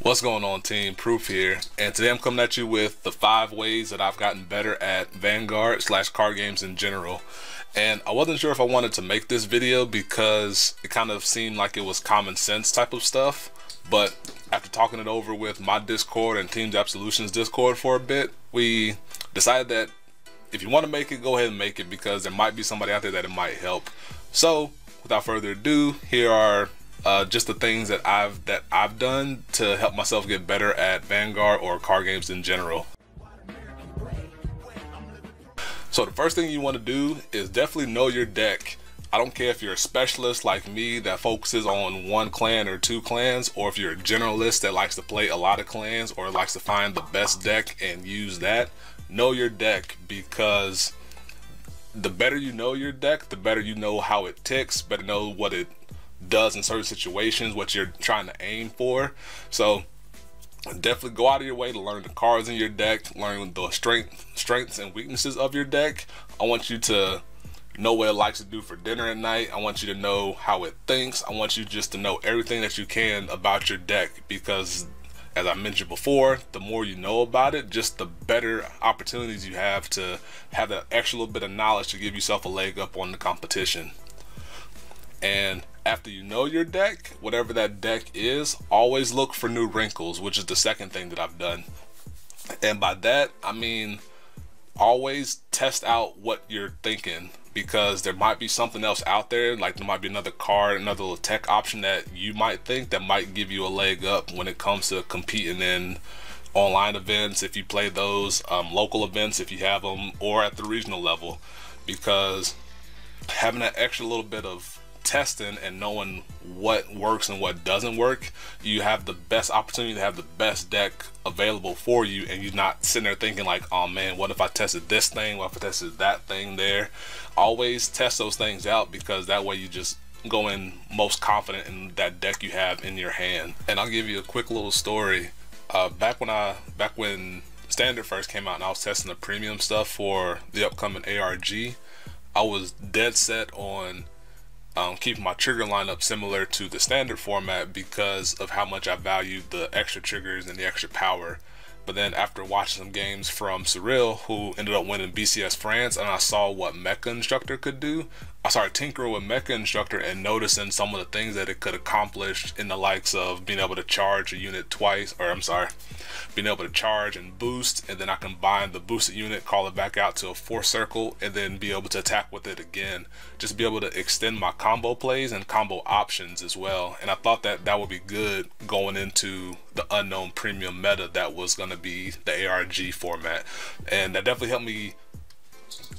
What's going on, team? Proof here, and today I'm coming at you with the 5 ways that I've gotten better at Vanguard / card games in general. And I wasn't sure if I wanted to make this video because it kind of seemed like it was common sense type of stuff, but after talking it over with my Discord and Teams Absolution's Discord for a bit, we decided that if you want to make it, go ahead and make it, because there might be somebody out there that it might help. So without further ado, here are just the things that I've done to help myself get better at Vanguard or card games in general. So the first thing you want to do is definitely know your deck. I don't care if you're a specialist like me that focuses on one clan or 2 clans, or if you're a generalist that likes to play a lot of clans or likes to find the best deck and use that. Know your deck, because the better you know your deck, the better you know how it ticks, better know what it does in certain situations, what you're trying to aim for. So definitely go out of your way to learn the cards in your deck, learn the strengths and weaknesses of your deck. I want you to know what it likes to do for dinner at night. I want you to know how it thinks. I want you just to know everything that you can about your deck, because as I mentioned before, the more you know about it, just the better opportunities you have to have that extra little bit of knowledge to give yourself a leg up on the competition. And after you know your deck, whatever that deck is, always look for new wrinkles, which is the second thing that I've done. And by that, I mean always test out what you're thinking, because there might be something else out there, like there might be another card, another little tech option that you might think that might give you a leg up when it comes to competing in online events, if you play those, local events if you have them, or at the regional level. Because having that extra little bit of testing and knowing what works and what doesn't work, you have the best opportunity to have the best deck available for you, and you're not sitting there thinking like, oh man, what if I tested this thing, what if I tested that thing there. Always test those things out, because that way you just go in most confident in that deck you have in your hand. And I'll give you a quick little story. Back when Standard first came out and I was testing the premium stuff for the upcoming ARG, I was dead set on keeping my trigger lineup similar to the standard format, because of how much I valued the extra triggers and the extra power. But then after watching some games from Cyril, who ended up winning BCS France, and I saw what Mecha Instructor could do, I started tinkering with Mecha Instructor and noticing some of the things that it could accomplish, in the likes of being able to charge a unit twice, or I'm sorry, being able to charge and boost, and then I combine the boosted unit, call it back out to a 4 circle, and then be able to attack with it again. Just be able to extend my combo plays and combo options as well. And I thought that that would be good going into the unknown premium meta that was going to be the ARG format. And that definitely helped me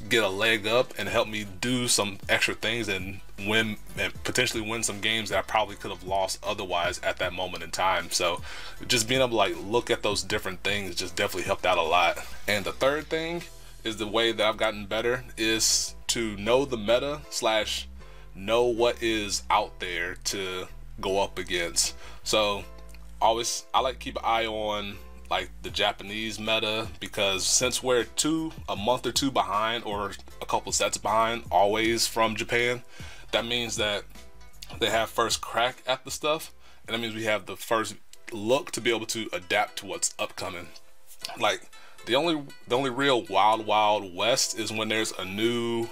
get a leg up and help me do some extra things and win, and potentially win some games that I probably could have lost otherwise at that moment in time. So just being able to like look at those different things just definitely helped out a lot. And the third thing is, the way that I've gotten better is to know the meta / know what is out there to go up against. So always I like to keep an eye on like the Japanese meta, because since we're a month or 2 behind, or a couple sets behind always from Japan, that means that they have first crack at the stuff, and that means we have the first look to be able to adapt to what's upcoming. Like the only real wild west is when there's a new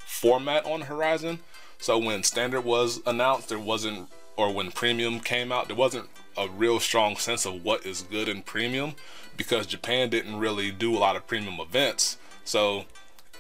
format on the horizon. So when standard was announced, there wasn't, or when premium came out, there wasn't a real strong sense of what is good in premium, because Japan didn't really do a lot of premium events. So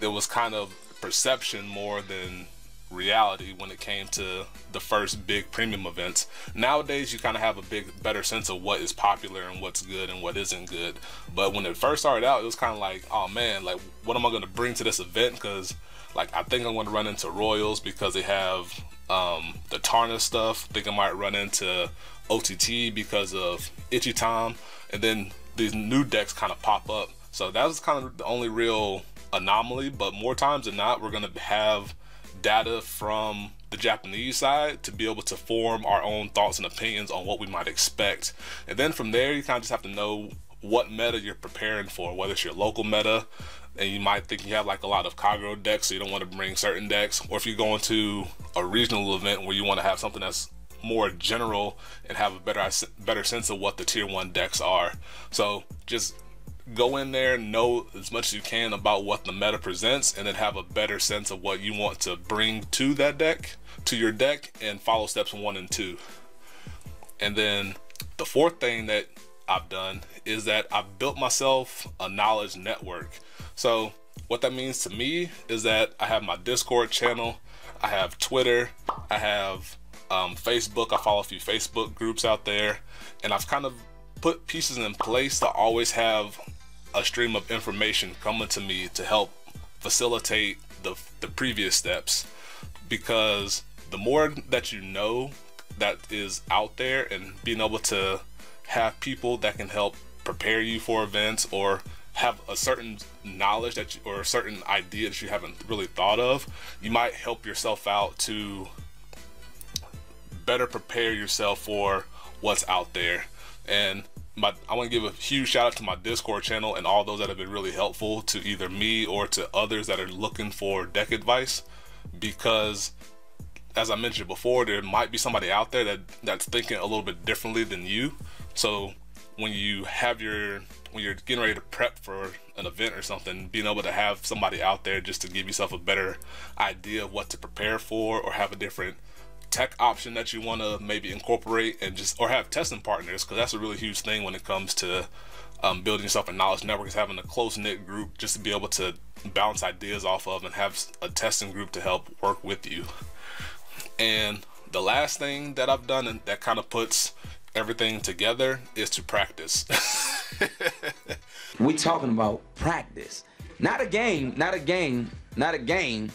there was kind of perception more than reality when it came to the first big premium events. Nowadays you kind of have a better sense of what is popular and what's good and what isn't good. But when it first started out, it was kind of like, oh man, like what am I going to bring to this event? Because like I think I'm going to run into Royals, because they have the Tarna stuff. I think I might run into OTT because of Ichitam, and then these new decks kind of pop up. So that was kind of the only real anomaly, but more times than not, we're going to have data from the Japanese side to be able to form our own thoughts and opinions on what we might expect. And then from there, you kind of just have to know what meta you're preparing for, whether it's your local meta, and you might think you have like a lot of Kagero decks, so you don't want to bring certain decks, or if you're going to a regional event where you want to have something that's more general and have a better sense of what the tier 1 decks are. So just go in there, know as much as you can about what the meta presents, and then have a better sense of what you want to bring to that deck, to your deck, and follow steps 1 and 2. And then the fourth thing that I've done is that I've built myself a knowledge network. So what that means to me is that I have my Discord channel, I have Twitter, I have Facebook. I follow a few Facebook groups out there, and I've kind of put pieces in place to always have a stream of information coming to me to help facilitate the previous steps, because the more that you know that is out there, and being able to have people that can help prepare you for events, or have a certain knowledge that you, or a certain idea that you haven't really thought of, you might help yourself out to better prepare yourself for what's out there. And I want to give a huge shout out to my Discord channel and all those that have been really helpful to either me or to others that are looking for deck advice, because as I mentioned before, there might be somebody out there that's thinking a little bit differently than you. So when you have when you're getting ready to prep for an event or something, being able to have somebody out there just to give yourself a better idea of what to prepare for, or have a different tech option that you want to maybe incorporate, and or have testing partners, because that's a really huge thing when it comes to building yourself a knowledge network, is having a close-knit group just to be able to bounce ideas off of and have a testing group to help work with you. And the last thing that I've done, and that kind of puts everything together, is to practice. We talking about practice, not a game, not a game, not a game.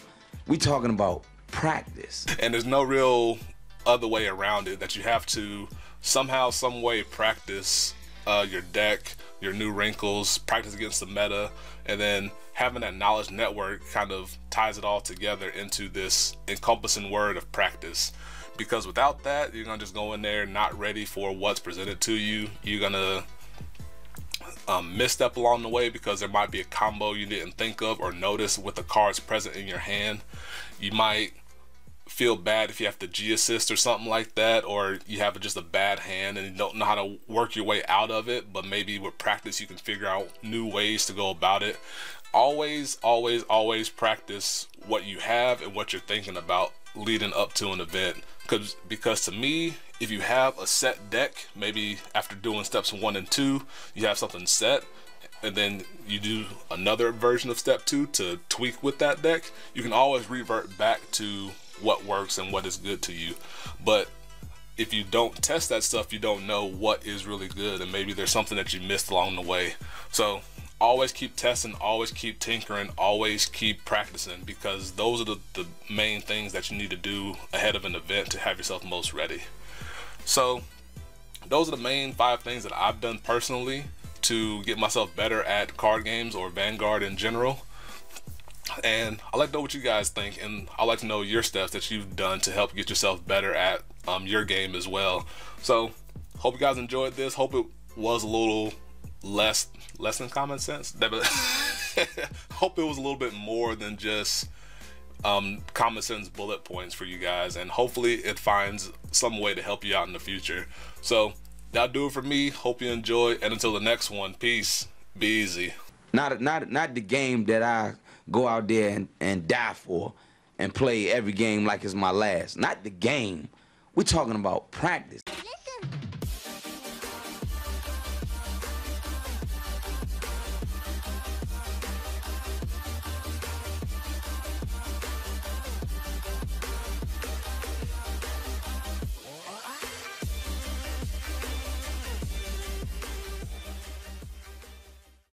We talking about practice. And there's no real other way around it, that you have to somehow, some way practice your deck, your new wrinkles, practice against the meta, and then having that knowledge network kind of ties it all together into this encompassing word of practice. Because without that, you're gonna just go in there not ready for what's presented to you. You're gonna misstep along the way, because there might be a combo you didn't think of or notice with the cards present in your hand. You might feel bad if you have to G-assist or something like that, or you have just a bad hand and you don't know how to work your way out of it, but maybe with practice you can figure out new ways to go about it. Always, always, always practice what you have and what you're thinking about leading up to an event. Because to me, if you have a set deck, maybe after doing steps 1 and 2, you have something set, and then you do another version of step 2 to tweak with that deck, you can always revert back to what works and what is good to you. But if you don't test that stuff, you don't know what is really good, and maybe there's something that you missed along the way. So always keep testing, always keep tinkering, always keep practicing, because those are the main things that you need to do ahead of an event to have yourself most ready. So those are the main 5 things that I've done personally to get myself better at card games or Vanguard in general. And I'd like to know what you guys think, and I'd like to know your steps that you've done to help get yourself better at your game as well. So hope you guys enjoyed this. Hope it was a little less than common sense. Hope it was a little bit more than just common sense bullet points for you guys, and hopefully it finds some way to help you out in the future. So that'll do it for me. Hope you enjoy, and until the next one, peace. Be easy. Not the game that I go out there and die for and play every game like it's my last. Not the game. We're talking about practice. Listen.